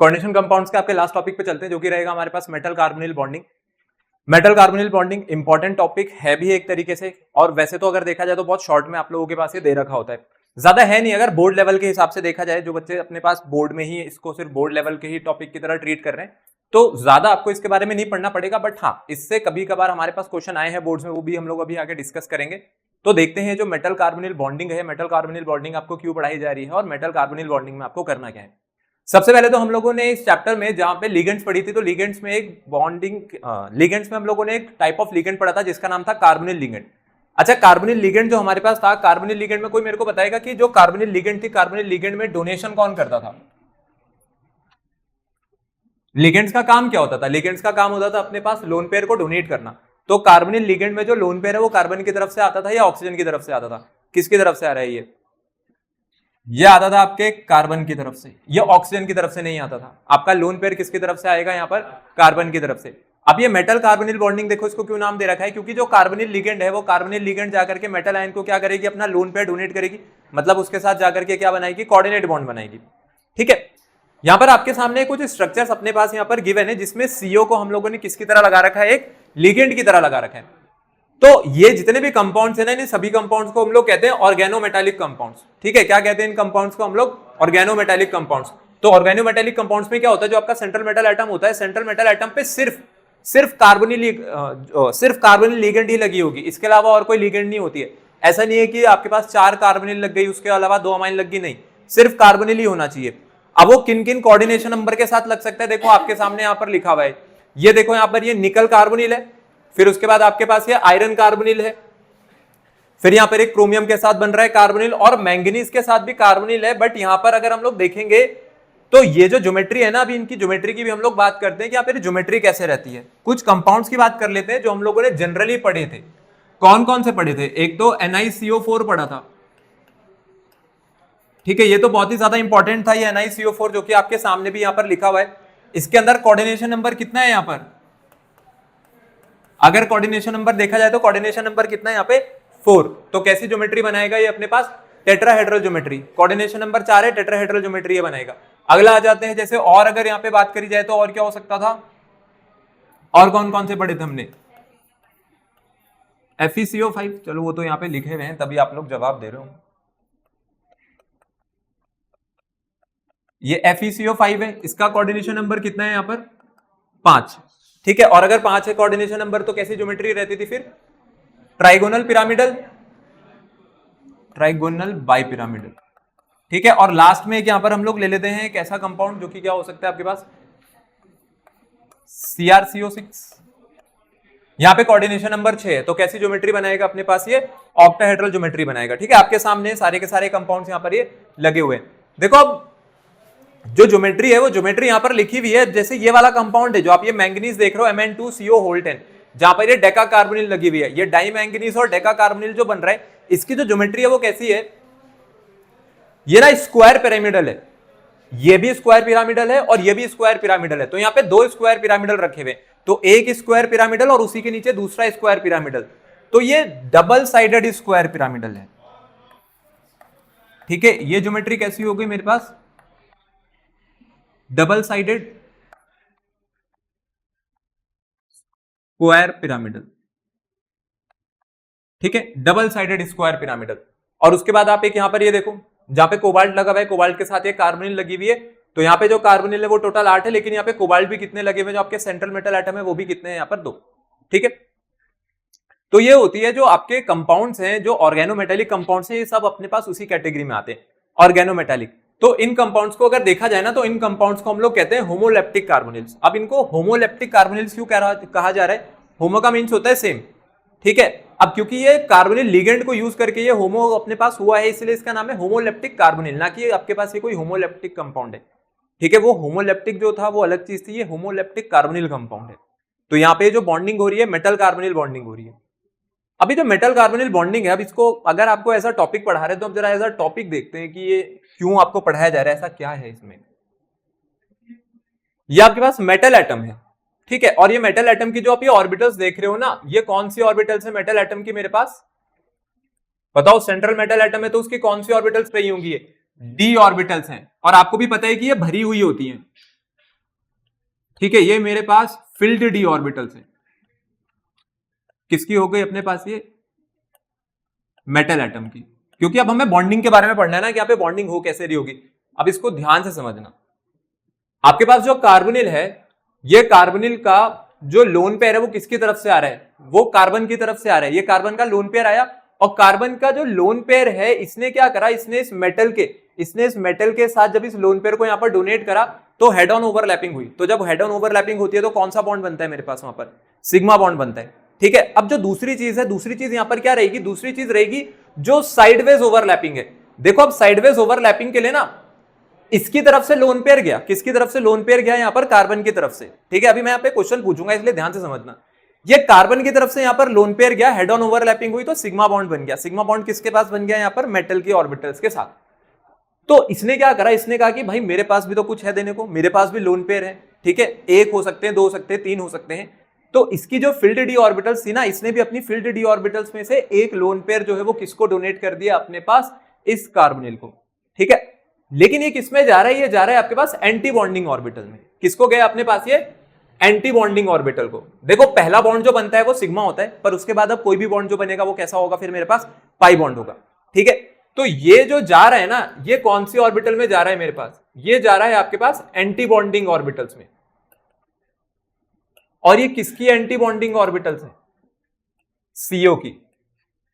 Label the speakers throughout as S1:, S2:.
S1: Coordination compounds के आपके last topic पे चलते हैं, जो कि रहेगा हमारे पास metal carbonyl bonding. Metal carbonyl bonding important topic है भी एक तरीके से, और वैसे तो अगर देखा जाए तो बहुत शॉर्ट में आप लोगों के पास ये दे रखा होता है, ज्यादा है नहीं। अगर बोर्ड लेवल के हिसाब से देखा जाए, जो बच्चे अपने पास बोर्ड में ही इसको सिर्फ बोर्ड लेवल के ही टॉपिक की तरह ट्रीट कर रहे हैं, तो ज्यादा आपको इसके बारे में नहीं पढ़ना पड़ेगा। बट हाँ, इससे कभी कभार हमारे पास क्वेश्चन आए हैं बोर्ड्स में, वो भी हम लोग अभी आगे डिस्कस करेंगे। तो देखते हैं जो मेटल कार्बोनिल बॉन्डिंग है, मेटल कार्बोनिल बॉन्डिंग आपको क्यों पढ़ाई जा रही है और मेटल कार्बोनिल बॉन्डिंग में आपको करना क्या है। सबसे पहले तो हम लोगों ने इस चैप्टर में जहां पे लिगेंड्स पढ़ी थी, तो लिगेंड्स में एक बॉन्डिंग लिगेंड्स में हम लोगों ने एक टाइप ऑफ लिगेंड पढ़ा था जिसका नाम था कार्बोनिल लिगेंड। अच्छा, कार्बोनिल लिगेंड जो हमारे पास था, कार्बोनिल लिगेंड में कोई मेरे को बताएगा कि जो कार्बोनिल लिगेंड थी, कार्बोनिल लिगेंड में डोनेशन कौन करता था? लिगेंड्स का काम क्या होता था? लिगेंड्स का काम होता था अपने पास लोन पेयर को डोनेट करना। तो कार्बोनिल लिगेंड में जो लोन पेयर है वो कार्बन की तरफ से आता था या ऑक्सीजन की तरफ से आता था? किसकी तरफ से आ रहा है ये आता था आपके कार्बन की तरफ से, ये ऑक्सीजन की तरफ से नहीं आता था। आपका लोन पेयर किसकी तरफ से आएगा? यहाँ पर कार्बन की तरफ से। अब ये मेटल कार्बोनिल बॉन्डिंग देखो, इसको क्यों नाम दे रखा है? क्योंकि जो कार्बोनिल लिगेंड है, वो कार्बोनिल लिगेंड जाकर के मेटल आयन को क्या करेगी? अपना लोन पेयर डोनेट करेगी, मतलब उसके साथ जाकर के क्या बनाएगी? कोऑर्डिनेट बॉन्ड बनाएगी। ठीक है, यहाँ पर आपके सामने कुछ स्ट्रक्चर्स अपने पास यहाँ पर गिवन है, जिसमें सीओ को हम लोगों ने किसकी तरह लगा रखा है? एक लिगेंड की तरह लगा रखा है। तो ये जितने भी कंपाउंड्स है ना, इन सभी कंपाउंड्स को हम लोग कहते हैं ऑर्गेनोमेटालिक कंपाउंड्स। ठीक है, क्या कहते हैं इन कंपाउंड्स को हम लोग? Organometallic compounds. तो ऑर्गेनोमेटालिक कंपाउंड्स में क्या होता है? जो आपका सेंट्रल मेटल एटम होता है, सेंट्रल मेटल एटम पे सिर्फ कार्बोनिल लिगेंड ही लगी होगी, इसके अलावा और कोई लिगेंड नहीं होती है। ऐसा नहीं है कि आपके पास 4 कार्बोनिल लग गई, उसके अलावा 2 अमाइन लग गई, नहीं, सिर्फ कार्बोनिल ही होना चाहिए। अब वो किन किन कोऑर्डिनेशन नंबर के साथ लग सकता है, देखो आपके सामने यहाँ पर लिखा हुआ है। ये देखो यहाँ पर, ये निकल कार्बोनिल है, फिर उसके बाद आपके पास ये आयरन कार्बोनिल है, फिर यहाँ पर एक क्रोमियम के साथ बन रहा है कार्बोनिल, और मैंगनीज के साथ भी कार्बोनिल है। बट यहाँ पर अगर हम लोग देखेंगे तो ये जो ज्योमेट्री है ना, अभी इनकी ज्योमेट्री की भी हम लोग बात करते हैं कि यहाँ पर ज्योमेट्री कैसे रहती है। कुछ कंपाउंड्स की बात कर लेते हैं जो हम लोगों ने जनरली पढ़े थे। कौन कौन से पढ़े थे? एक तो NiCO4 पढ़ा था। ठीक है, ये तो बहुत ही ज्यादा इंपॉर्टेंट था, ये NiCO4, जो कि आपके सामने भी यहाँ पर लिखा हुआ है। इसके अंदर कोऑर्डिनेशन नंबर कितना है यहाँ पर? अगर कोऑर्डिनेशन नंबर देखा जाए तो कोऑर्डिनेशन नंबर कितना है यहाँ पे? 4। तो कैसी ज्योमेट्री बनाएगा ये अपने पास? Tetrahedral geometry. कोऑर्डिनेशन नंबर 4 है, टेट्राहेड्रल ज्योमेट्री ये बनाएगा। अगला आ जाते हैं, जैसे और अगर यहाँ पे बात करी जाए तो और क्या हो सकता था? और कौन कौन से पढ़े थे हमने? FeCO5। चलो वो तो यहाँ पे लिखे हुए हैं, तभी आप लोग जवाब दे रहे हो। ये FeCO5 है, इसका कोऑर्डिनेशन नंबर कितना है यहाँ पर? 5। ठीक है, और अगर 5 है कोऑर्डिनेशन नंबर, तो कैसी ज्योमेट्री रहती थी फिर? Trigonal pyramidal, trigonal bipyramidal. ठीक है, और लास्ट में यहां पर हम लोग ले लेते हैं एक ऐसा कंपाउंड जो कि क्या हो सकता है आपके पास? CrCO6। यहां पे कोऑर्डिनेशन नंबर 6 है, तो कैसी ज्योमेट्री बनाएगा अपने पास? ये ऑक्टाहेड्रल ज्योमेट्री बनाएगा। ठीक है, आपके सामने सारे के सारे कंपाउंड्स यहां पर ये लगे हुए हैं। देखो अब जो ज्योमेट्री है, वो ज्योमेट्री यहां पर लिखी हुई है। जैसे ये वाला कंपाउंड है जो आप ये मैंगनीज देख रहे हो, Mn2CO10, जहां पर ये डेका कार्बोनिल लगी हुई है, ये डाई मैंगनीज और डेका कार्बोनिल जो बन रहा है, इसकी जो ज्योमेट्री है वो कैसी है? ये ना स्क्वायर पिरामिडल है, ये भी स्क्वायर पिरामिडल है और ये भी स्क्वायर पिरामिडल है। तो यहाँ पे 2 स्क्वायर पिरामिडल रखे हुए, तो एक स्क्वायर पिरामिडल और उसी के नीचे दूसरा स्क्वायर पिरामिडल, तो ये डबल साइडेड स्क्वायर पिरामिडल है। ठीक है, ये ज्योमेट्री कैसी हो गई मेरे पास? Double sided square pyramidal. ठीक है, डबल साइडेड स्क्वायर पिरामिडल। और उसके बाद आप एक यहां पर ये देखो, जहां पे कोबाल्ट लगा हुआ है, कोबाल्ट के साथ एक कार्बोनिल लगी हुई है, तो यहाँ पे जो कार्बोनिल है वो टोटल 8 है, लेकिन यहाँ पे कोबाल्ट भी कितने लगे हुए? जो आपके सेंट्रल मेटल एटम है वो भी कितने हैं? यहाँ पर 2। ठीक है, तो ये होती है जो आपके कंपाउंड्स हैं, जो ऑर्गेनोमेटालिक कंपाउंड्स हैं, ये सब अपने पास उसी कैटेगरी में आते हैं, ऑर्गेनोमेटालिक। तो इन कंपाउंड्स को अगर देखा जाए ना, तो इन कंपाउंड्स को हम लोग कहते हैं होमोलेप्टिक कार्बोनिल्स। अब इनको होमोलेप्टिक कार्बोनिल्स क्यों कहा जा रहा है? होमो का मीन्स होता है सेम। ठीक है, अब क्योंकि ये कार्बोनिल लिगेंड को यूज करके ये होमो अपने पास हुआ है, इसलिए इसका नाम है होमोलेप्टिक कार्बोनिल, ना कि आपके पास ये कोई होमोलेप्टिक कंपाउंड है। ठीक है, वो होमोलेप्टिक जो था वो अलग चीज थी, ये होमोलेप्टिक कार्बोनिल कंपाउंड है। तो यहाँ पे जो बॉन्डिंग हो रही है, मेटल कार्बोनिल बॉन्डिंग हो रही है। अभी जो मेटल कार्बोनिल बॉन्डिंग है, अब इसको अगर आपको ऐसा टॉपिक पढ़ा रहे हैं, तो अब जरा ऐसा टॉपिक देखते हैं कि ये क्यों आपको पढ़ाया जा रहा है, ऐसा क्या है इसमें। ये आपके पास मेटल एटम है। ठीक है, और ये मेटल एटम की जो आप ये ऑर्बिटल्स देख रहे हो ना, ये कौन सी ऑर्बिटल्स है मेटल एटम की मेरे पास? बताओ, सेंट्रल मेटल एटम है तो उसकी कौन सी ऑर्बिटल्स रही होंगी? ये d ऑर्बिटल्स हैं, और आपको भी पता है कि ये भरी हुई होती हैं। ठीक है, ये मेरे पास फिल्ड डी ऑर्बिटल्स है। किसकी हो गई अपने पास ये? मेटल एटम की। क्योंकि अब हमें बॉन्डिंग के बारे में पढ़ना है ना कि यहाँ पे बॉन्डिंग हो कैसे रही होगी। अब इसको ध्यान से समझना। आपके पास जो कार्बोनिल है, ये कार्बोनिल का जो लोन पेयर है वो किसकी तरफ से आ रहा है? वो कार्बन की तरफ से आ रहा है। ये कार्बन का लोन पेयर आया और कार्बन का जो लोन पेयर है इसने क्या करा, इसने इस मेटल के साथ जब इस लोन पेयर को यहां पर डोनेट करा तो हेड ऑन ओवरलैपिंग हुई। तो जब हेड ऑन ओवरलैपिंग होती है तो कौन सा बॉन्ड बनता है मेरे पास? वहां पर सिग्मा बॉन्ड बनता है। ठीक है, अब जो दूसरी चीज है, दूसरी चीज यहां पर क्या रहेगी? दूसरी चीज रहेगी जो साइडवेज ओवरलैपिंग है। देखो अब साइडवेज ओवरलैपिंग के लिए ना इसकी तरफ से लोन पेयर गया, किसकी तरफ से लोन पेयर गया? यहां पर कार्बन की तरफ से। ठीक है, अभी मैं यहां पे क्वेश्चन पूछूंगा इसलिए ध्यान से समझना। ये कार्बन की तरफ से यहां पर लोन पेयर गया, हेड ऑन ओवरलैपिंग हुई तो सिग्मा बॉन्ड बन गया। सिग्मा बॉन्ड किसके पास बन गया? यहां पर मेटल के ऑर्बिटल्स के साथ। तो इसने क्या करा, इसने कहा कि भाई मेरे पास भी तो कुछ है देने को, मेरे पास भी लोन पेयर है। ठीक है, एक हो सकते हैं, दो हो सकते हैं, तीन हो सकते हैं। तो इसकी जो फील्ड डी ऑर्बिटल्स थी ना, इसने भी अपनी फील्ड डी ऑर्बिटल्स में से एक लोन पेयर जो है वो किसको डोनेट कर दिया अपने पास? इस कार्बोनिल को। ठीक है, लेकिन ये किसमें जा रहा है? ये जा रहा है आपके पास एंटी बॉन्डिंग ऑर्बिटल में। किसको गया अपने पास? ये एंटी बॉन्डिंग ऑर्बिटल को। देखो पहला बॉन्ड जो बनता है वो सिग्मा होता है, पर उसके बाद अब कोई भी बॉन्ड जो बनेगा वो कैसा होगा? फिर मेरे पास पाई बॉन्ड होगा। ठीक है, तो ये जो जा रहा है ना, ये कौन सी ऑर्बिटल में जा रहा है मेरे पास? ये जा रहा है आपके पास एंटी बॉन्डिंग ऑर्बिटल्स में। और ये किसकी एंटी बॉन्डिंग ऑर्बिटल्स है? सीओ की।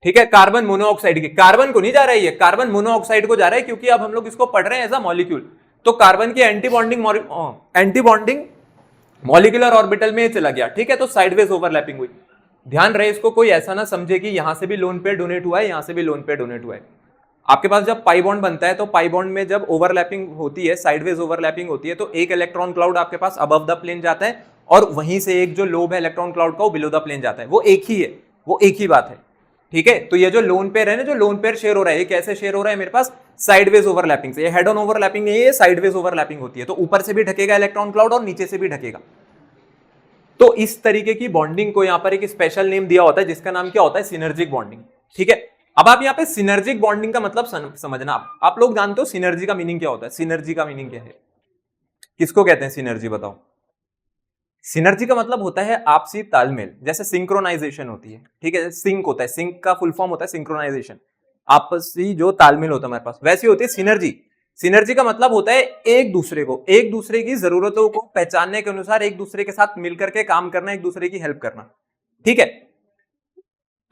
S1: ठीक है, कार्बन मोनोऑक्साइड की। कार्बन को नहीं जा रहा है, ये कार्बन मोनोऑक्साइड को जा रहा है, क्योंकि अब हम लोग इसको पढ़ रहे हैं एज अ मॉलिक्यूल। तो कार्बन की एंटी बॉन्डिंग मॉलिक्यूलर ऑर्बिटल में चला गया। ठीक है, तो साइडवेज ओवरलैपिंग हुई। ध्यान रहे, इसको कोई ऐसा ना समझे कि यहां से भी लोन पेयर डोनेट हुआ है, यहां से भी लोन पेयर डोनेट हुआ है। आपके पास जब पाई बॉन्ड बनता है तो पाई बॉन्ड में जब ओवरलैपिंग होती है, साइडवेज ओवरलैपिंग होती है, तो एक इलेक्ट्रॉन क्लाउड आपके पास अबव द प्लेन जाता है और वहीं से एक जो लोब है इलेक्ट्रॉन क्लाउड का वो बिलो द प्लेन जाता है। वो एक ही है, वो एक ही बात है। ठीक है, तो ये जो लोन पेयर है ना, जो लोन पेयर शेयर हो रहा है, ये कैसे शेयर हो रहा है मेरे पास? साइडवेज ओवरलैपिंग से। ये हेड ऑन ओवरलैपिंग नहीं है, ये साइडवेज ओवरलैपिंग होती है। तो ऊपर से भी ढकेगा इलेक्ट्रॉन क्लाउड और नीचे से भी ढकेगा। तो इस तरीके की बॉन्डिंग को यहां पर एक स्पेशल नेम दिया होता है जिसका नाम क्या होता है? Synergic bonding. ठीक है, अब आप यहां पे सिनर्जिक बॉन्डिंग का मतलब समझना। आप लोग जानते हो सिनर्जी का मीनिंग क्या होता है? सिनर्जी का मीनिंग क्या है? किसको कहते हैं सिनर्जी? बताओ। सिनर्जी का मतलब होता है आपसी तालमेल। जैसे सिंक्रोनाइजेशन होती है, ठीक है, सिंक होता है, सिंक का फुल फॉर्म होता है सिंक्रोनाइजेशन, आपसी जो तालमेल होता है हमारे पास, वैसी होती है सिनर्जी। सिनर्जी का मतलब होता है एक दूसरे की जरूरतों को पहचानने के अनुसार एक दूसरे के साथ मिलकर के काम करना, एक दूसरे की हेल्प करना। ठीक है,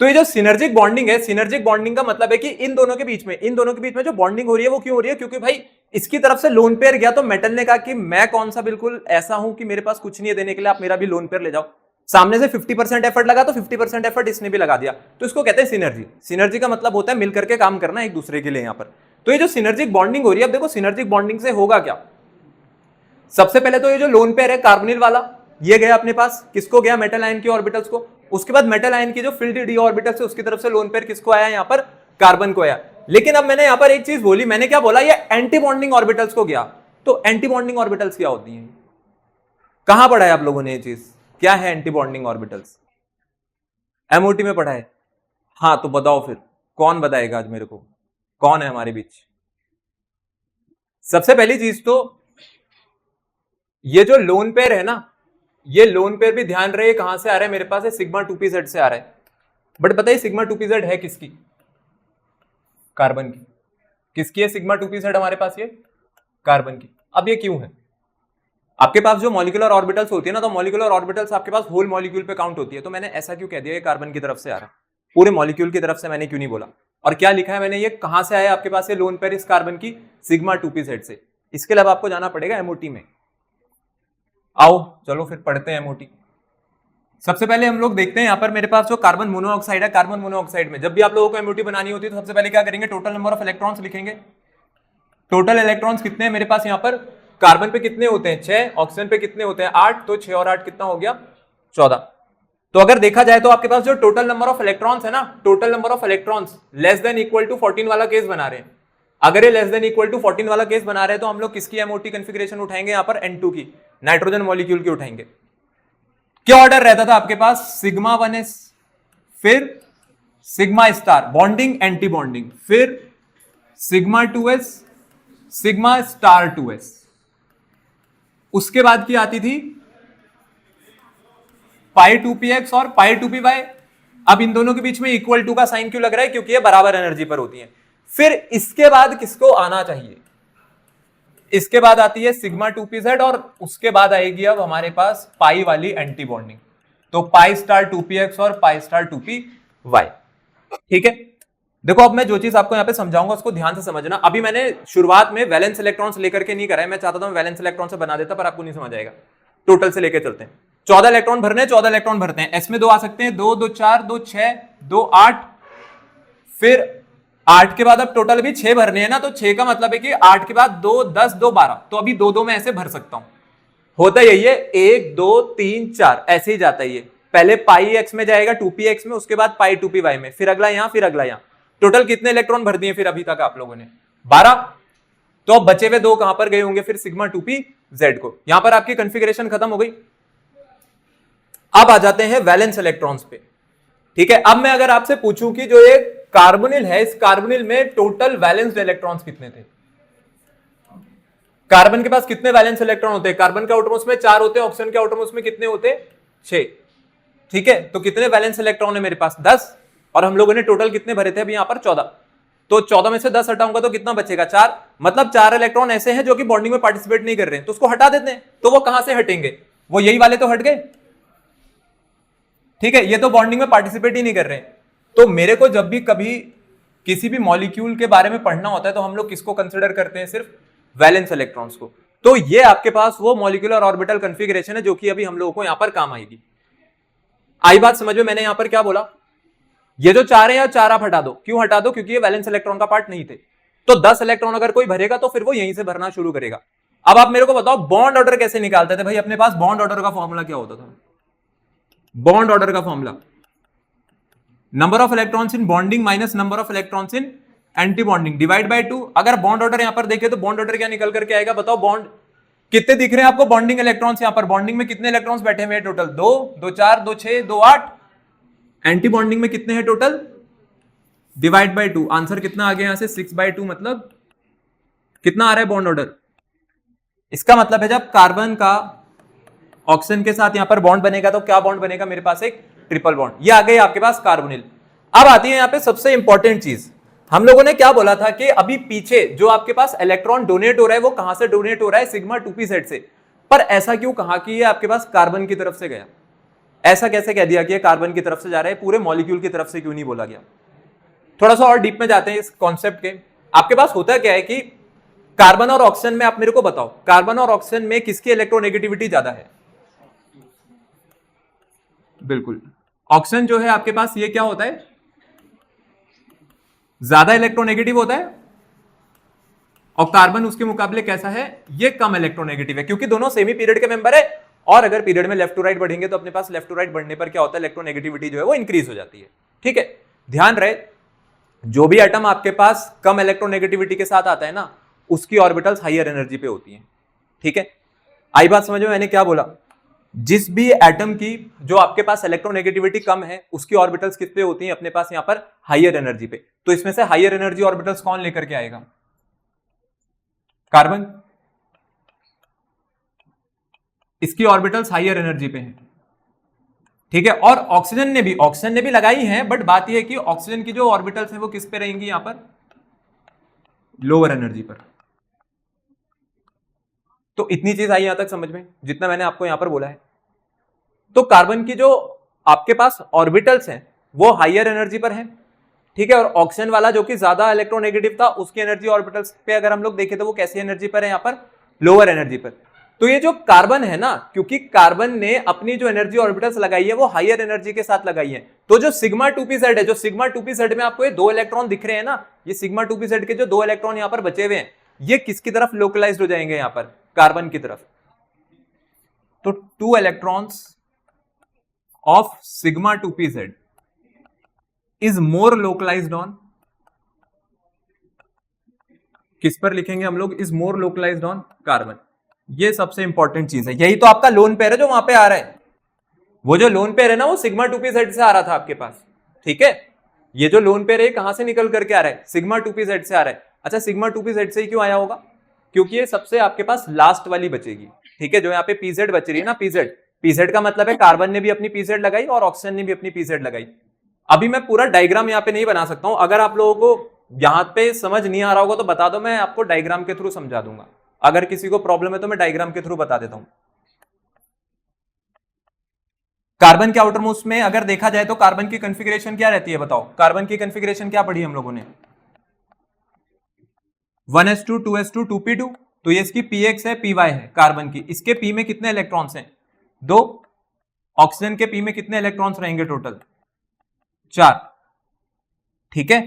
S1: तो ये जो सिनर्जिक बॉन्डिंग है, सिनर्जिक बॉन्डिंग का मतलब है कि इन दोनों के बीच में जो बॉन्डिंग हो रही है वो क्यों हो रही है? क्योंकि भाई इसकी तरफ से लोन पेयर गया तो मेटल ने कहा कि मैं कौन सा बिल्कुल ऐसा हूं कि मेरे पास कुछ नहीं है देने के लिए, आप मेरा भी लोन पेयर ले जाओ। सामने से 50% एफर्ट लगा तो 50% एफर्ट इसने भी लगा दिया, तो इसको कहते हैं सिनर्जी। सिनर्जी का मतलब होता है मिलकर के काम करना एक दूसरे के लिए यहां पर। तो ये जो सिनर्जिक बॉन्डिंग हो रही है, अब देखो सिनर्जिक बॉन्डिंग से होगा क्या? सबसे पहले तो ये जो लोन पेयर है कार्बोनिल वाला, ये गया अपने पास, किसको गया? मेटल आयन की ऑर्बिटल्स को। उसके बाद मेटल आयन की जो फील्ड डी ऑर्बिटल से उसकी तरफ से लोन पेयर किसको आया? यहां पर कार्बन को आया। लेकिन अब मैंने यहां पर एक चीज बोली, मैंने क्या बोला? ये एंटी बॉन्डिंग ऑर्बिटल्स को गया। तो एंटी बॉन्डिंग ऑर्बिटल्स क्या होती हैं? कहां पढ़ा है आप लोगों ने ये चीज? क्या है एंटी बॉन्डिंग ऑर्बिटल्स? एमओटी में पढ़ा है? हाँ, तो बताओ फिर कौन बताएगा आज मेरे को? कौन है हमारे बीच? सबसे पहली चीज तो ये जो लोन पेयर है ना, ये लोन पेयर भी ध्यान रहे कहां से आ रहा है मेरे पास? सिग्मा 2pz से आ रहा है। बट बताइए सिग्मा 2pz है किसकी? कार्बन की। किसकी है सिग्मा 2pz हमारे पास? ये कार्बन की। अब ये क्यों है? आपके पास जो मॉलिक्यूलर ऑर्बिटल्स होती है ना, तो मॉलिक्यूलर ऑर्बिटल्स आपके पास होल मॉलिक्यूल पे काउंट होती है। तो मैंने ऐसा क्यों कह दिया ये कार्बन की तरफ से आ रहा है? पूरे मॉलिक्यूल की तरफ से मैंने क्यों नहीं बोला? और क्या लिखा है मैंने? ये कहां से आया आपके पास? ये लोन पेयर इस कार्बन की सिग्मा 2pz से। इसके लिए आपको जाना पड़ेगा एमओटी में। आओ चलो फिर पढ़ते हैं एमओटी। सबसे पहले हम लोग देखते हैं यहां पर मेरे पास जो कार्बन मोनोऑक्साइड है, कार्बन मोनोऑक्साइड में जब भी आप लोगों को एमओटी बनानी होती है तो सबसे पहले क्या करेंगे? टोटल नंबर ऑफ इलेक्ट्रॉन्स लिखेंगे। टोटल इलेक्ट्रॉन्स कितने हैं मेरे पास यहां पर? कार्बन पे कितने होते हैं? 6, ऑक्सीजन पे कितने होते हैं? 8। तो 6 और 8 कितना हो गया? 14। तो अगर देखा जाए तो आपके पास जो टोटल नंबर ऑफ इलेक्ट्रॉन्स है ना, total number of electrons less than equal to 14 वाला केस बना रहे हैं। अगर ये लेस देन इक्वल टू 14 वाला केस बना रहे हैं तो हम लोग किसकी एमओटी कॉन्फ़िगरेशन उठाएंगे? यहां पर N2 की, नाइट्रोजन मॉलिक्यूल की उठाएंगे। क्या ऑर्डर रहता था आपके पास? सिग्मा 1s, फिर sigma star bonding anti bonding, फिर sigma 2s, sigma star 2s। उसके बाद की आती थी पाई टू पी एक्स और पाई टू पी वाई। अब इन दोनों के बीच में इक्वल टू का साइन क्यों लग रहा है? क्योंकि ये बराबर एनर्जी पर होती है। फिर इसके बाद किसको आना चाहिए? इसके बाद आती है सिग्मा टू पी जेड और उसके बाद आएगी अब हमारे पास पाई वाली एंटी बॉन्डिंग। तो pi star two P X और pi star two P Y. ठीक है, देखो अब मैं जो चीज आपको यहां पे समझाऊंगा उसको ध्यान से समझना। अभी मैंने शुरुआत में वैलेंस इलेक्ट्रॉन्स लेकर के नहीं करा है, मैं चाहता था मैं वैलेंस इलेक्ट्रॉन से बना देता, पर आपको नहीं समझ आएगा। टोटल से लेकर चलते हैं। 14 इलेक्ट्रॉन भरने हैं, 14 इलेक्ट्रॉन भरते हैं। एस में 2 आ सकते हैं, 2 2 4 2 6 2 8। फिर 8 के बाद अब टोटल अभी 6 भरने हैं ना, तो 6 का मतलब है कि 8 के बाद 2 10 2 12। तो अभी 2 2 में ऐसे भर सकता हूं। होता यही है, 1 2 3 4 ऐसे ही जाता है ये। पहले पाई एक्स में जाएगा 2p एक्स में, उसके बाद पाई 2p वाई में, फिर अगला यहां, फिर अगला यहां। टोटल कितने इलेक्ट्रॉन भर दिए फिर अभी तक आप लोगों ने? 12। तो अब बचे हुए 2 कहां पर गए होंगे फिर? सिग्मा 2p z को। यहां पर आपकी कॉन्फ़िगरेशन खत्म हो गई। अब आ जाते हैं वैलेंस इलेक्ट्रॉन्स पे। ठीक है, अब मैं अगर आपसे पूछूं कि जो ये कार्बोनिल है, इस कार्बोनिल में टोटल वैलेंस इलेक्ट्रॉन्स कितने थे? कार्बन के पास कितने वैलेंस इलेक्ट्रॉन होते हैं? कार्बन के आउटरमोस्ट में 4 होते हैं, ऑक्सीजन के आउटरमोस्ट में कितने होते हैं? 6। ठीक है, तो कितने वैलेंस इलेक्ट्रॉन है मेरे पास? 10। और हम लोगों ने टोटल कितने भरे थे अभी यहां पर? 14। तो 14 में से 10 हटाऊंगा तो कितना बचेगा? 4। मतलब 4 इलेक्ट्रॉन ऐसे हैं जो कि बॉन्डिंग में पार्टिसिपेट नहीं कर रहे हैं, तो उसको हटा देते हैं। तो वो कहां से हटेंगे? वो यही वाले तो हट गए। ठीक है, ये तो बॉन्डिंग में पार्टिसिपेट ही नहीं कर रहे हैं। तो मेरे को जब भी कभी किसी भी मॉलिक्यूल के बारे में पढ़ना होता है तो हम लोग किसको कंसिडर करते हैं? सिर्फ वैलेंस इलेक्ट्रॉन्स को। तो ये आपके पास वो मॉलिक्यूलर ऑर्बिटल कॉन्फ़िगरेशन है जो कि अभी हम लोगों को यहां पर काम आएगी। आई बात समझ में? मैंने यहां पर क्या बोला? ये जो 4 है या 4 आप हटा दो। क्यों हटा दो? क्योंकि ये वैलेंस इलेक्ट्रॉन का पार्ट नहीं थे। तो 10 इलेक्ट्रॉन अगर कोई भरेगा तो फिर वो यहीं से भरना शुरू करेगा। अब आप मेरे को बताओ बॉन्ड ऑर्डर कैसे निकालते थे भाई? अपने पास बॉन्ड ऑर्डर का फॉर्मूला क्या होता था? बॉन्ड ऑर्डर का formula number of electrons in bonding minus number of electrons in anti bonding divide by 2। अगर बॉन्ड ऑर्डर यहां पर देखे तो बॉन्ड ऑर्डर क्या निकल करके आएगा? बताओ, बॉन्ड कितने दिख रहे हैं आपको? बॉन्डिंग इलेक्ट्रॉन्स यहां पर बॉन्डिंग में कितने इलेक्ट्रॉन्स बैठे हुए हैं टोटल? 2 2 4 2 6 2 8। एंटी बॉन्डिंग में कितने हैं टोटल? Divide by 2। आंसर कितना आ गया यहां से? 6/2। मतलब कितना आ रहा है बॉन्ड ऑर्डर? इसका मतलब है जब कार्बन का ऑक्सीजन के साथ यहां पर बॉन्ड बनेगा तो क्या बॉन्ड बनेगा मेरे पास? एक ट्रिपल बॉन्ड। ये आ गए आपके पास कार्बोनिल। अब आती है यहां पे सबसे इंपॉर्टेंट चीज। हम लोगों ने क्या बोला था कि अभी पीछे जो आपके पास इलेक्ट्रॉन डोनेट हो रहा है वो कहां से डोनेट हो रहा है? सिग्मा 2p z से। पर ऐसा क्यों कहा कि ये आपके पास कार्बन की तरफ से गया? ऐसा कैसे कह दिया कि ये कार्बन की तरफ से जा रहा है? पूरे मॉलिक्यूल की तरफ से क्यों नहीं बोला गया? थोड़ा सा और डीप में जाते हैं इस कॉन्सेप्ट के। आपके पास होता क्या है कि कार्बन और ऑक्सीजन में, आप मेरे को बताओ, कार्बन और ऑक्सीजन में किसकी इलेक्ट्रोनेगेटिविटी ज्यादा है? बिल्कुल, ऑक्सीजन जो है आपके पास ये क्या होता है? ज्यादा इलेक्ट्रोनेगेटिव होता है। और कार्बन उसके मुकाबले कैसा है? ये कम इलेक्ट्रोनेगेटिव है, क्योंकि दोनों सेमी पीरियड के मेंबर है। और अगर पीरियड में लेफ्ट टू राइट बढ़ेंगे तो अपने पास लेफ्ट टू राइट बढ़ने पर क्या होता है? इलेक्ट्रोनेगेटिविटी जो है वो इंक्रीज हो जाती है। ठीक है, ध्यान रहे, जो भी एटम आपके पास कम इलेक्ट्रोनेगेटिविटी के साथ आता है ना, उसकी ऑर्बिटल्स हायर एनर्जी पे होती हैं। ठीक है, आई बात समझ में? मैंने क्या बोला? जिस भी एटम की जो आपके पास इलेक्ट्रोनेगेटिविटी कम है उसकी ऑर्बिटल्स किस पे होती हैं? अपने पास यहां पर हायर एनर्जी पे। तो इसमें से हायर एनर्जी ऑर्बिटल्स कौन लेकर के आएगा? कार्बन। इसकी ऑर्बिटल्स हायर एनर्जी पे हैं। ठीक है, और ऑक्सीजन ने भी लगाई हैं, बट बात यह है कि ऑक्सीजन की जो ऑर्बिटल्स हैं वो किस पे रहेंगी? यहां पर लोअर एनर्जी पर। तो इतनी चीज आई यहां तक समझ में, जितना मैंने आपको यहां पर बोला है। तो कार्बन की जो आपके पास ऑर्बिटल्स हैं वो हायर एनर्जी पर हैं। ठीक है, और ऑक्सीजन वाला जो कि ज्यादा इलेक्ट्रोनेगेटिव था, उसकी एनर्जी ऑर्बिटल्स पे अगर हम लोग देखें तो वो कैसी एनर्जी पर है? यहां पर लोअर एनर्जी पर। तो ये जो कार्बन है ना, क्योंकि कार्बन ने अपनी जो एनर्जी ऑर्बिटल्स लगाई है वो हायर एनर्जी के साथ लगाई है, तो जो सिग्मा 2p z है, जो सिग्मा 2p z में आपको ये 2 इलेक्ट्रॉन दिख रहे हैं ना, ये सिग्मा 2p z के जो 2 इलेक्ट्रॉन यहां पर बचे हुए हैं, ये किसकी तरफ लोकलाइज्ड हो जाएंगे? यहां पर कार्बन की तरफ। तो 2 electrons of sigma 2p z is more localized on, किस पर लिखेंगे हम लोग? Is more localized on carbon. ये सबसे इंपॉर्टेंट चीज है। यही तो आपका लोन पेयर है जो वहां पे आ रहा है। वो जो लोन पेयर है ना, वो सिग्मा 2p z से आ रहा था आपके पास। ठीक है, ये जो लोन पेयर है कहां से निकल करके आ रहा है? सिग्मा 2p z से आ रहा है। अच्छा, सिग्मा 2p z से ही क्यों आया होगा? क्योंकि ये सबसे आपके पास लास्ट वाली बचेगी। ठीक है, जो यहाँ पे pz बच रही है ना, pz, पीजेड का मतलब है कार्बन ने भी अपनी पीजेड लगाई और ऑक्सीजन ने भी अपनी पीजेड लगाई। अभी मैं पूरा डायग्राम यहाँ पे नहीं बना सकता हूं, अगर आप लोगों को यहाँ पे समझ नहीं आ रहा होगा तो बता दो, मैं आपको डायग्राम के थ्रू समझा दूंगा। अगर किसी को प्रॉब्लम है तो मैं डायग्राम के थ्रू बता देता हूं। कार्बन के आउटर मोस्ट में अगर देखा जाए तो कार्बन की कॉन्फ़िगरेशन क्या रहती है बताओ? कार्बन की कॉन्फ़िगरेशन क्या पढ़ी हम लोगों ने? 1s2 2s2 2p2। तो ये इसकी px है py है कार्बन की। इसके p में कितने इलेक्ट्रॉन्स हैं? 2। ऑक्सीजन के p में कितने इलेक्ट्रॉन्स रहेंगे टोटल? 4। ठीक है,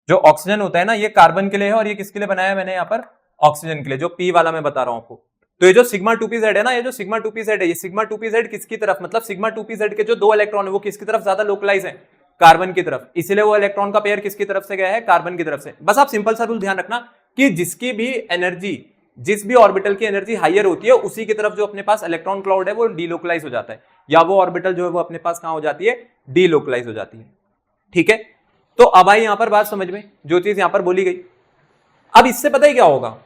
S1: जो ऑक्सीजन होता है ना ये कार्बन के लिए है और ये किसके लिए बनाया है मैंने यहाँ पर? ऑक्सीजन के लिए, जो पी वाला मैं बता रहा हूं आपको। तो ये जो सिग्मा 2pz है ना, ये जो सिग्मा 2pz है, ये सिग्मा 2pz किसकी तरफ, मतलब सिग्मा 2pz के जो 2 इलेक्ट्रॉन है वो किसकी तरफ ज्यादा लोकलाइज है? कार्बन की तरफ। इसीलिए वो इलेक्ट्रॉन का पेयर किसकी तरफ से गया है? कार्बन की तरफ से। बस आप सिंपल सा रूल ध्यान रखना कि जिसकी भी एनर्जी, जिस भी ऑर्बिटल की एनर्जी हाइयर होती है उसी की तरफ जो अपने पास इलेक्ट्रॉन क्लाउड है वो डीलोकलाइज हो जाता है, या वो ऑर्बिटल जो है वो अपने पास कहां हो जाती है? डीलोकलाइज हो जाती है। ठीक है, तो अब आई यहां पर बात समझ में, जो चीज यहां पर बोली गई। अब इससे पता ही क्या होगा,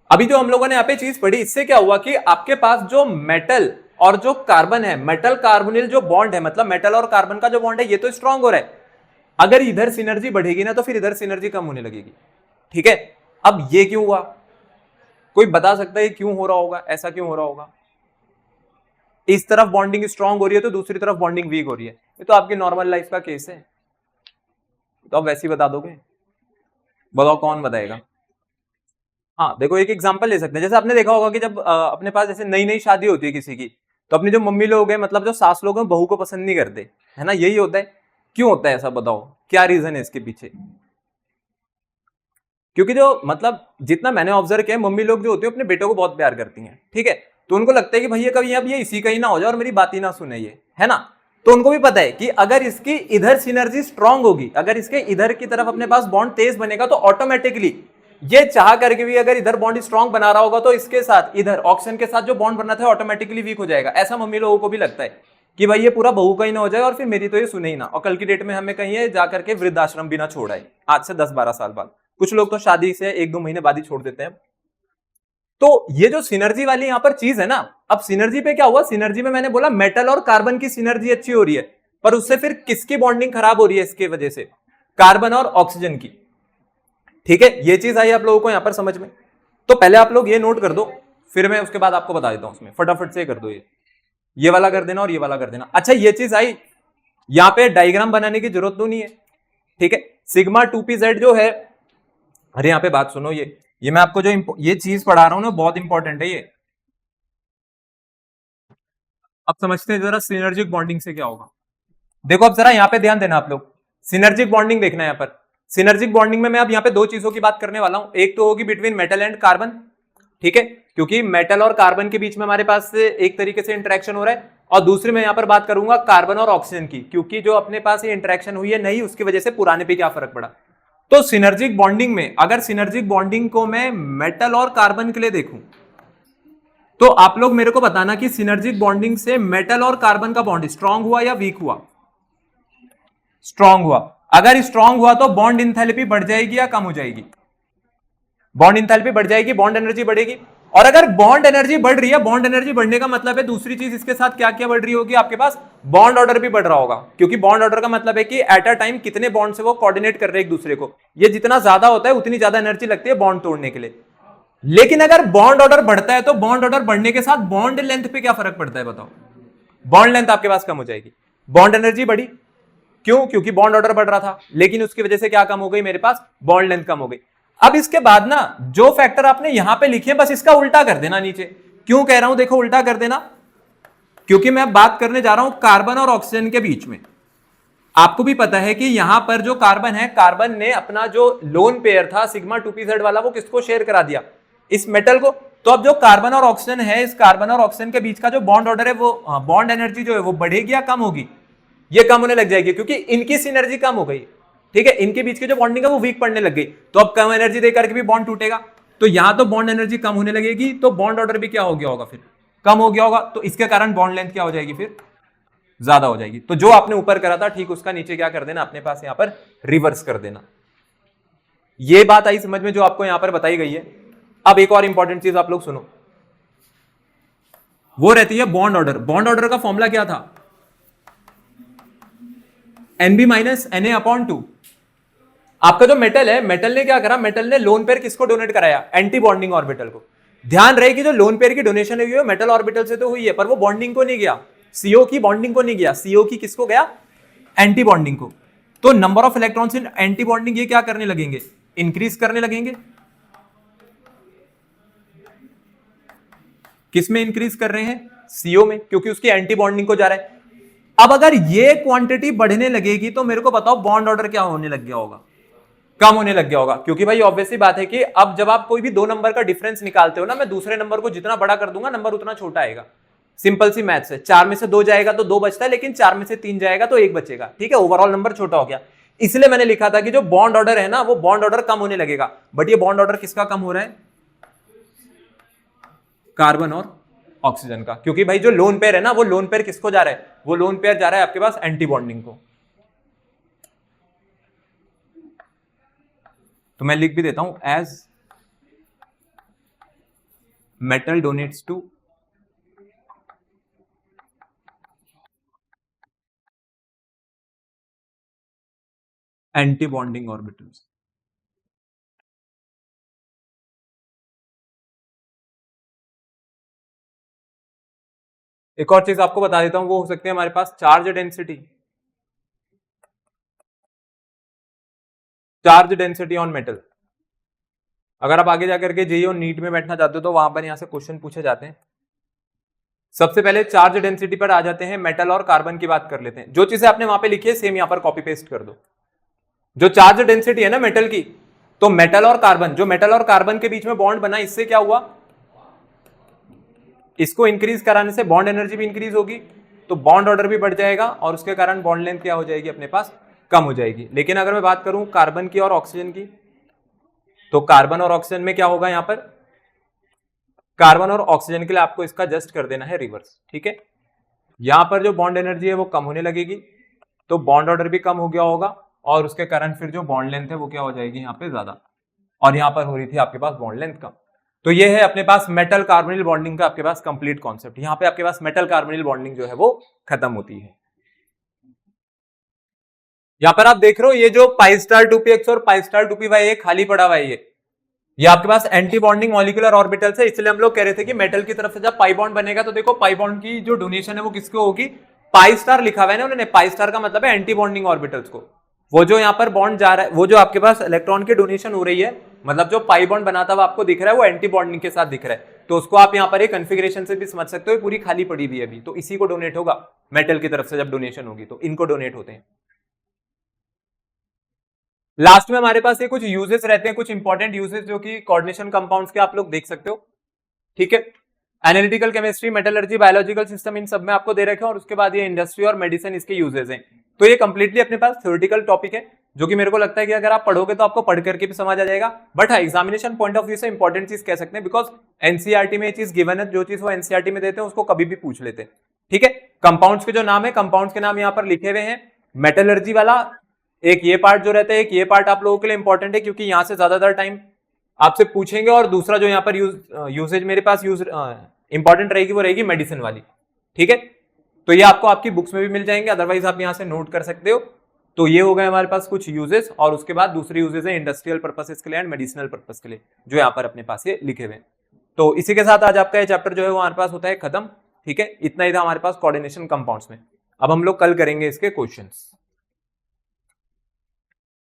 S1: अभी जो हम लोगों ने यहां पे चीज पढ़ी, इससे क्या हुआ कि आपके पास जो मेटल और जो कार्बन है, मेटल कार्बोनिल जो बॉन्ड है, मतलब मेटल और कार्बन का जो बॉन्ड है ये तो स्ट्रांग हो रहा है। अगर इधर सिनर्जी बढ़ेगी ना तो फिर इधर सिनर्जी कम होने लगेगी। ठीक है, अब ये क्यों हुआ? कोई बता सकता है क्यों हो रहा होगा, ऐसा क्यों हो रहा होगा? इस तरफ बॉन्डिंग स्ट्रांग हो रही है तो दूसरी तरफ बॉन्डिंग वीक हो रही है, ये तो आपकी नॉर्मल लाइफ का केस है। तो आप वैसे ही बता दोगे? बताओ कौन बताएगा? हाँ देखो, एक एग्जांपल ले सकते हैं। जैसे आपने देखा होगा कि जब अपने पास जैसे नई नई शादी होती है किसी की, तो अपनी जो मम्मी लोग हैं, मतलब जो सास लोग हैं, बहू को पसंद नहीं करते, है ना? यही होता है। क्यों होता है ऐसा, बताओ क्या रीजन है इसके पीछे? क्योंकि जो मतलब जितना मैंने ऑब्जर्व किया, मम्मी लोग जो होती है अपने बेटों को बहुत प्यार करती हैं। ठीक है, तो उनको लगता है कि भैया कभी अब ये इसी का ही ना हो जाए और मेरी बात ही ना सुने ये, है ना? तो उनको भी पता है कि अगर इसकी इधर सिनर्जी स्ट्रांग होगी, अगर इसके इधर की तरफ अपने पास बॉन्ड तेज बनेगा, तो ऑटोमेटिकली ये चाह करके भी अगर इधर बॉन्ड स्ट्रांग बना रहा होगा तो इसके साथ इधर ऑक्सीजन के साथ जो बॉन्ड बनना था ऑटोमेटिकली वीक हो जाएगा। ऐसा मम्मी लोगों को भी लगता है कि भाई ये पूरा बहू का ही ना हो जाए और फिर मेरी तो ये सुने ही ना, और कल की डेट में हमें कहीं जाकर के वृद्धाश्रम भी ना छोड़ाए, आज से 10-12 साल बाद। कुछ लोग तो शादी से 1-2 महीने बाद ही छोड़ देते हैं। तो ये जो सिनर्जी वाली यहां पर चीज है ना, अब सिनर्जी पे क्या हुआ? सिनर्जी में मैंने बोला मेटल और कार्बन की सिनर्जी अच्छी हो रही है, पर उससे फिर किसकी बॉन्डिंग खराब हो रही है इसके वजह से? कार्बन और ऑक्सीजन की। ठीक है, ये चीज आई आप लोगों को यहां पर समझ में? तो पहले आप लोग ये नोट कर दो, फिर मैं उसके बाद आपको बता देता हूं। उसमें फटाफट से कर दो, ये वाला कर देना और ये वाला कर देना। अच्छा, ये चीज आई, यहां पे डायग्राम बनाने की जरूरत तो नहीं है। ठीक है, सिग्मा 2pz जो है, अरे यहां पे बात सुनो, ये मैं आपको जो ये चीज पढ़ा रहा हूं ना बहुत इंपॉर्टेंट है ये। अब समझते हैं जरा सिनर्जिक बॉन्डिंग से क्या होगा। देखो अब जरा यहां पे ध्यान देना आप लोग, सिनर्जिक बॉन्डिंग देखना है यहां पर। सिनर्जिक बॉन्डिंग में मैं अब यहां पे दो चीजों की बात करने वाला हूं। एक तो होगी बिटवीन मेटल एंड कार्बन। ठीक है, क्योंकि मेटल और कार्बन के बीच में हमारे पास एक तरीके से इंटरेक्शन हो रहा है, और दूसरी मैं यहां पर बात करूंगा कार्बन और ऑक्सीजन की, क्योंकि जो अपने पास ये इंटरेक्शन हुई है नहीं, उसकी वजह से पुराने पे क्या फर्क पड़ा। तो सिनर्जिक बॉन्डिंग में अगर सिनर्जिक बॉन्डिंग को मैं मेटल और कार्बन के लिए देखूं, तो आप लोग मेरे को बताना कि सिनर्जिक बॉन्डिंग से मेटल और कार्बन का बॉन्ड स्ट्रांग हुआ या वीक हुआ? स्ट्रांग हुआ। अगर स्ट्रांग हुआ तो बॉन्ड इंथैल्पी बढ़ जाएगी या कम हो जाएगी? बॉन्ड इंथैल्पी बढ़ जाएगी, बॉन्ड एनर्जी बढ़ेगी। और अगर बॉन्ड एनर्जी बढ़ रही है, बॉन्ड एनर्जी बढ़ने का मतलब है दूसरी चीज इसके साथ क्या क्या बढ़ रही होगी? आपके पास बॉन्ड ऑर्डर भी बढ़ रहा होगा, क्योंकि बॉन्ड ऑर्डर का मतलब है कि एट अ टाइम कितने बॉन्ड से वो कोऑर्डिनेट कर रहे हैं एक दूसरे को। ये जितना ज्यादा होता है उतनी ज्यादा एनर्जी लगती है बॉन्ड तोड़ने के लिए। लेकिन अगर बॉन्ड ऑर्डर बढ़ता है तो बॉन्ड ऑर्डर बढ़ने के साथ बॉन्ड लेंथ पे क्या फर्क पड़ता है बताओ? बॉन्ड लेंथ आपके पास कम हो जाएगी। बॉन्ड एनर्जी बढ़ी, क्यों? क्योंकि बॉन्ड ऑर्डर बढ़ रहा था, लेकिन उसकी वजह से क्या कम हो गई? मेरे पास बॉन्ड लेंथ कम हो गई। अब इसके बाद ना जो फैक्टर आपने यहां पे लिखे बस इसका उल्टा कर देना नीचे। क्यों कह रहा हूं? देखो उल्टा कर देना, क्योंकि मैं बात करने जा रहा हूं कार्बन और ऑक्सीजन के बीच में। आपको भी पता है कि यहां पर जो कार्बन है, कार्बन ने अपना जो लोन पेयर था सिग्मा 2pz वाला, वो किसको शेयर करा दिया? इस मेटल को। तो अब जो कार्बन और ऑक्सीजन है, इस कार्बन और ऑक्सीजन के बीच का जो बॉन्ड ऑर्डर है, वो बॉन्ड एनर्जी जो है वो बढ़ेगी या कम होगी? ये कम होने लग जाएगी, क्योंकि इनकी सिनर्जी कम हो गई। ठीक है, इनके बीच की जो बॉन्डिंग है वो वीक पड़ने लग गई, तो अब कम एनर्जी देकर के भी बॉन्ड टूटेगा। तो यहां तो बॉन्ड एनर्जी कम होने लगेगी, तो बॉन्ड ऑर्डर भी क्या हो गया होगा? फिर कम हो गया होगा। तो इसके कारण बॉन्ड लेंथ क्या हो जाएगी? फिर ज्यादा हो जाएगी। तो जो आपने ऊपर करा था ठीक उसका नीचे क्या कर देना अपने पास यहां पर रिवर्स कर देना। ये बात आई समझ में जो आपको यहां पर बताई गई है। अब एक और इंपॉर्टेंट चीज आप लोग सुनो, वो रहती है बॉन्ड ऑर्डर। बॉन्ड ऑर्डर का फॉर्मूला क्या था? NB minus Na/2। आपका जो मेटल है, मेटल ने क्या करा, मेटल ने लोन पेयर किसको डोनेट कराया? एंटी बॉन्डिंग ऑर्बिटल को। ध्यान रहे कि जो लोन पेयर की डोनेशन हुई है मेटल ऑर्बिटल से तो हुई है, पर वो बॉन्डिंग को नहीं गया, CO की बॉन्डिंग को नहीं गया, CO की किसको गया? एंटी बॉन्डिंग को। तो number of electrons in anti bonding ये क्या करने लगेंगे? इंक्रीज करने लगेंगे। किस में इंक्रीज कर रहे हैं? CO में, क्योंकि उसकी एंटी बॉन्डिंग को जा रहा है। अब अगर ये क्वांटिटी बढ़ने लगेगी तो मेरे को बताओ बॉन्ड ऑर्डर क्या होने लग गया होगा? कम होने लग गया होगा, क्योंकि भाई ऑब्वियसली बात है कि अब जब आप कोई भी दो नंबर का डिफरेंस निकालते हो ना, मैं दूसरे नंबर को जितना बड़ा कर दूंगा नंबर उतना छोटा आएगा। सिंपल सी मैथ्स है। 4 में से 2 जाएगा तो 2 बचता है, लेकिन 4 में से 3 जाएगा तो 1 बचेगा। ठीक है, ओवरऑल नंबर छोटा हो गया। इसलिए मैंने लिखा था कि जो बॉन्ड ऑर्डर है ना, वो बॉन्ड ऑर्डर कम होने लगेगा। बट ये बॉन्ड ऑर्डर किसका कम हो रहा है? कार्बन और ऑक्सीजन का। क्योंकि भाई जो लोन पेयर है ना, वो लोन पेयर किसको जा रहा है? वो लोन पेयर जा रहा है आपके पास एंटी बॉन्डिंग को। तो मैं लिख भी देता हूं, as metal donates to anti bonding orbitals. एक और चीज आपको बता देता हूं, वो हो सकती है हमारे पास charge density. Charge density on metal. अगर आप आगे जाकर के जेईई और नीट में बैठना चाहते हो तो वहां पर यहां से क्वेश्चन पूछे जाते हैं। सबसे पहले चार्ज डेंसिटी पर आ जाते हैं, मेटल और कार्बन की बात कर लेते हैं। जो चीजें आपने वहां पे लिखी है सेम यहां पर कॉपी पेस्ट कर दो। जो चार्ज डेंसिटी है ना मेटल की, तो मेटल और कार्बन, जो मेटल और कार्बन के बीच में बॉन्ड बना, इससे क्या हुआ? इसको इंक्रीज कराने से बॉन्ड एनर्जी भी इंक्रीज होगी, तो बॉन्ड ऑर्डर भी बढ़ जाएगा और उसके कारण बॉन्ड लेंथ क्या हो जाएगी अपने पास? कम हो जाएगी। लेकिन अगर मैं बात करूं कार्बन की और ऑक्सीजन की, तो कार्बन और ऑक्सीजन में क्या होगा? यहां पर कार्बन और ऑक्सीजन के लिए आपको इसका जस्ट कर देना है रिवर्स। ठीक है, यहां पर जो बॉन्ड एनर्जी है वो कम होने लगेगी, तो बॉन्ड ऑर्डर भी कम हो गया होगा और उसके कारण फिर जो बॉन्ड लेंथ है वो क्या हो जाएगी? यहाँ पे ज्यादा, और यहां पर हो रही थी आपके पास बॉन्ड लेंथ कम। तो ये है अपने पास मेटल कार्बोनिल बॉन्डिंग का आपके पास कंप्लीट कॉन्सेप्ट। यहां पे आपके पास मेटल कार्बोनिल बॉन्डिंग जो है वो खत्म होती है। यहां पर आप देख रहे हो ये जो पाई स्टार 2px और पाई स्टार 2py ये खाली पड़ा हुआ है, ये आपके पास एंटी बॉन्डिंग मॉलिक्यूलर ऑर्बिटल्स है। इसलिए हम लोग कह रहे थे कि मेटल की तरफ से जब पाई बॉन्ड बनेगा तो देखो पाई बॉन्ड की जो डोनेशन है वो किसको होगी? पाई स्टार लिखा हुआ है ना उन्होंने, पाई स्टार का मतलब है एंटी बॉन्डिंग ऑर्बिटल्स को। वो जो यहाँ पर बॉन्ड जा रहा है, वो जो आपके पास इलेक्ट्रॉन की डोनेशन हो रही है, मतलब जो पाई बॉन्ड बनाता हुआ आपको दिख रहा है वो एंटी बॉन्डिंग के साथ दिख रहा है। तो उसको आप यहाँ पर एक कन्फिग्रेशन से भी समझ सकते हो, पूरी खाली पड़ी हुई है अभी, तो इसी को डोनेट होगा मेटल की तरफ से जब डोनेशन होगी, तो इनको डोनेट होते हैं। लास्ट में हमारे पास ये कुछ यूजेस रहते हैं, कुछ इंपॉर्टेंट यूजेस जो कि कोऑर्डिनेशन कंपाउंड्स के आप लोग देख सकते हो। ठीक है, analytical chemistry, metallurgy, biological system, इन सब में आपको दे रखे हैं, और उसके बाद ये इंडस्ट्री और मेडिसिन इसके यूजेस हैं। तो ये कंप्लीटली अपने पास थ्योरेटिकल टॉपिक है, जो कि मेरे को लगता है कि अगर आप पढ़ोगे तो आपको पढ़ करके भी समझ आ जाएगा। बट हाँ, एग्जामिनेशन पॉइंट ऑफ व्यू से इंपॉर्टेंट चीज कह सकते हैं, बिकॉज एनसीईआरटी में ये चीज गिवन है, जो चीज वो एनसीईआरटी में देते हैं उसको कभी भी पूछ लेते हैं। ठीक है, कंपाउंड्स के जो नाम है, कंपाउंड्स के नाम यहाँ पर लिखे हुए हैं। मेटलर्जी वाला एक ये पार्ट जो रहता है, एक ये पार्ट आप लोगों के लिए इंपॉर्टेंट है, क्योंकि यहां से ज्यादातर टाइम आपसे पूछेंगे। और दूसरा जो यहाँ पर यूसेज मेरे पास इंपॉर्टेंट रहेगी वो रहेगी मेडिसिन वाली। ठीक है, तो ये आपको आपकी बुक्स में भी मिल जाएंगे, अदरवाइज आप यहां से नोट कर सकते हो। तो ये हो गए हमारे पास कुछ यूजेस, और उसके बाद दूसरे यूजेस है इंडस्ट्रियल पर्पसेस के लिए एंड मेडिसिनल पर्पस के लिए, जो यहाँ पर अपने पास ये लिखे हुए हैं। तो इसी के साथ आज आपका ये चैप्टर जो है वो हमारे पास होता है खत्म। ठीक है, इतना ही था हमारे पास कोऑर्डिनेशन कंपाउंड्स में। अब हम लोग कल करेंगे इसके क्वेश्चंस।